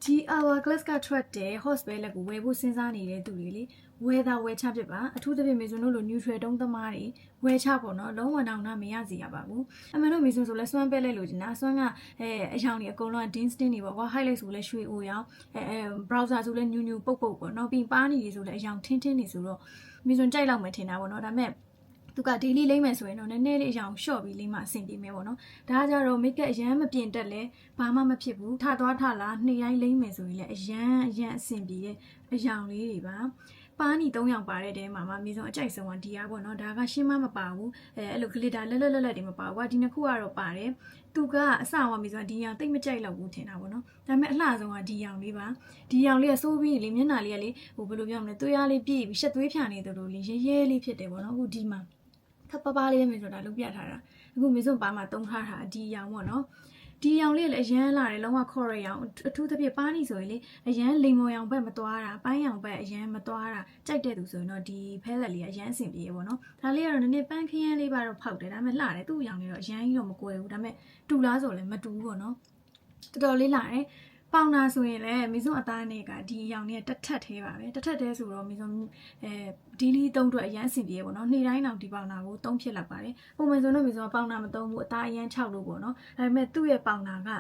ဒီ hour class ကထွက်တဲ့ hospital လက်ကိုဝယ်ဖို့စဉ်းစားနေတဲ့သူတွေလေဝယ်တာဝယ်ချဖြစ်ပါအထူးသဖြင့်မေဇွန်တို့လို neutral တုံးသမားတွေဝယ်ချပေါ့နော်လုံးဝတောင်နာမရစီရပါဘူးအမှန်တော့မေဇွန်ဆိုလဲစွမ်းပဲလဲလို့ကျင်တာစွမ်းကအယောင်တွေအကုန်လုံး distinct တွေပေါ့ကွာ highlight ဆိုလဲရွှေအိုရောင်browser ဆိုလဲညူညူပုတ်ပုတ်ပေါ့နော်ပြီးပါးနေတွေဆိုလဲအယောင်ထင်းထင်းနေဆိုတော့မေဇွန်ကြိုက်လောက်မယ်ထင်တာပေါ့နော်ဒါပေမဲ့သူက daily လိမ့်မယ်ဆိုရင်တော့နည်းနည်းလေးအရောင်ရှော့ပြီးလိမ့်မှအဆင်ပြေမယ်ပေါ့နော်ဒါကြတော့ make up အရန်မပြင်တက်လဲဘာမှမဖြစ်ဘူးထသွားထလာနေ့တိုင်းလိမ့်မယ်ဆိုရင်လည်းအရန်အဆင်ပြေတဲ့အရောင်လေးတွေပါပါးနီ3ယောက်ပါတဲ့တဲမှာမေဇွန်အကြိုက်ဆုံးကဒီအားပေါ့နော်ဒါကရှင်းမပါဘူးအဲ့လို glitter လက်တွေမပါဘူးကွာဒီနှစ်ခုကတော့ပါတယ်သူကအစအောင်မေဇွန်ဒီရောင်တိတ်မကြိုက်တော့ဘူးထင်တာပေါ့နော်ဒါပေမဲ့အလှဆုံးကဒီရောင်လေးပါဒီရောင်လေးကစိုးပြီးလေမျက်နှာလေးကလေဟိုဘယ်လိုပြောမလဲသွေးအားလေးပြည့်ပြီးရှက်သွေးဖြာနေသလိုလေးရဲလေးဖြစ်တယ်ပေါ့နော်အခုဒီမှာခပ်ပါလေးမေဇွန်ဒါလုပ်ပြထားတာအခုမေဇွန်ပါမှာတုံးထားတာဒီရောင်ပေါ့နော်ဒီရောင်လေးလည်းအရန်လာတယ်လုံးဝခေါ်ရရောင်အထူးသဖြင့်ပါးနီဆိုရင်လေအရန်လိမ်မော်ရောင်ဘက်မသွားတာပိုင်းရောင်ဘက်အရန်မသွားတာကြိုက်တဲ့သူဆိုရင်တော့ဒီဖဲလက်လေးကအရန်အဆင်ပြေပေါ့နော်ဒါလေးကတော့နည်းနည်းပန်းခရမ်းလေးပါတော့ဖောက်တယ်ဒါပေမဲ့လှတယ်သူ့ရောင်လေးတော့အရန်ကြီးတော့မကွယ်ဘူးဒါပေမဲ့တူလားဆိုလည်းမတူဘူးပေါ့နော်တော်တော်လေးလှတယ်ပေါင်နာဆိုရင်လည်းမေဇွန်အသားနဲ့ကဒီအရောင်လေးတက်ထက်သေးပါပဲတက်ထက်သေးဆိုတော့မေဇွန်ဒီလီသုံးအတွက်အရန်အဆင်ပြေပေါ့နော်နေ့တိုင်းတော့ဒီပေါင်နာကိုသုံးဖြစ်လာပါတယ်ပုံမှန်ဆိုတော့မေဇွန်ပေါင်နာမသုံးဘူးအသားအရန်6လို့ပေါ့နော်ဒါပေမဲ့သူ့ရဲ့ပေါင်နာက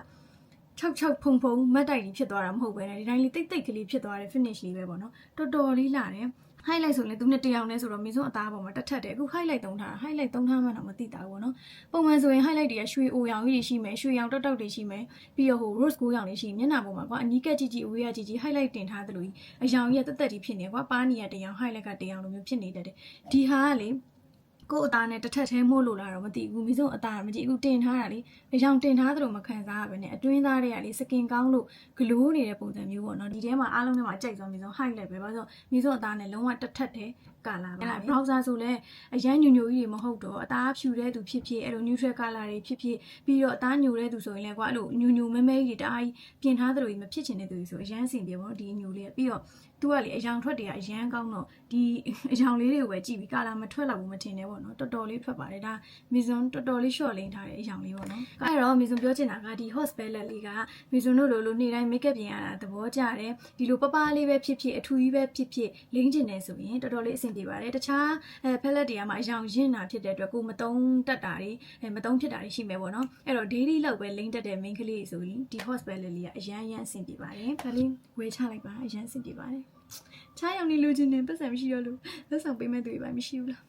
6ဖုံမတ်တိုက်ကြီးဖြစ်သွားတာမဟုတ်ပဲねဒီတိုင်းလေးတိတ်ကလေးဖြစ်သွားတဲ့ finish လေးပဲပေါ့နော်တော်တော်လေးလာတယ်highlight ဆိုရင်သူနဲ့တယောက်နဲ့ဆိုတော့မေဇွန်အသားပေါ်မှာတက်ထက်တယ်အခု highlight သုံးထားတာ highlight သုံးထားမှတော့မသိတာဘူးเนาะပုံမှန်ဆိုရင် highlight တွေကရွှေအိုရောင်ကြီးတွေရှိမယ်ရွှေရောင်တောက်တွေရှိမယ်ပြီးတော့ဟို rose gold ရောင်တွေရှိမျက်နှာပေါ်မှာကွာအနီးကပ်ကြည့်အဝေးကကြည့် highlight တင်ထားသလိုကြီးအရောင်ကြီးတက်ကြီးဖြစ်နေကွာပါးနီကတရောင် highlight ကတရောင်လိုမျိုးဖြစ်နေတတ်တယ်ဒီဟာကလေကို့အသားနဲ့တစ်ထက်သေးမို့လို့လာတော့မသိဘူးမေဇွန်အသားမကြည့်ဘူးတင်ထားတာလေအရောင်တင်ထားသလိုမခံစားရပဲနဲ့အတွင်းသားတွေကလေစကင်ကောင်းလို့ glow နေတဲ့ပုံစံမျိုးပေါ့နော်ဒီထဲမှာအားလုံးထဲမှာကြိုက်ဆုံးမေဇွန် highlight ပဲဘာလို့မေဇွန်အသားနဲ့လုံးဝတစ်ထက်သေးကာလာပဲ browser ဆိုလဲအရန်ညိုကြီးတွေမဟုတ်တော့အသားဖြူတဲ့သူဖြစ်ဖြစ်အဲ့လို neutral color တွေဖြစ်ဖြစ်ပြီးတော့အသားညိုတဲ့သူဆိုရင်လည်းကွာအဲ့လိုညိုမဲမဲကြီးတအားကြီးပြင်ထားသလိုကြီးမဖြစ်ချင်တဲ့သူဆိုအရန်အဆင်ပြေပေါ့ဒီညိုလေးပြီးတော့သူကလေအယောင်ထွက်တွေကအရန်ကောင်းတော့ဒီအယောင်လေးတွေကိုပဲကြည့်ပြီးကာလာမထွက်တော့ဘူးမထင်နဲ့ပေါ့နော်တော်တော်လေးထွက်ပါတယ်ဒါမေဇွန်တော်တော်လေး short လိမ့်ထားတဲ့အယောင်လေးပေါ့နော်အဲ့တော့မေဇွန်ပြောချင်တာကဒီ hospital လေးကမေဇွန်တို့လိုနေ့တိုင်း make up ပြင်ရတာသဘောကျတယ်ဒီလိုပလေးပဲဖြစ်ဖြစ်အထူကြီးပဲဖြစ်ဖြစ်လိမ့်ချင်တယ်ဆိုရင်တော်တော်လေးအဆင်ပြေပါတယ်တခြားpalette တွေကမှအယောင်ရင့်တာဖြစ်တဲ့အတွက်ကိုမသုံးတတ်တာတွေမသုံးဖြစ်တာတွေရှိမယ်ပေါ့နော်အဲ့တော့ daily လောက်ပဲလိမ့်တတ်တဲ့ main ကလေးဆိုရင်ဒီ hospital လေးကအရန်အဆင်ပြေပါတယ်ဒါလေးဝယ်ချလိုက်ပါအရန်အဆင်ပြေပါတယ်ချားရောင်လေးလိုချင်တယ်ပတ်စံမရှိတော့လို့လက်ဆောင်ပေးမဲ့သူတွေပါမရှိဘူးလား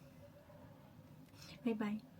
bye bye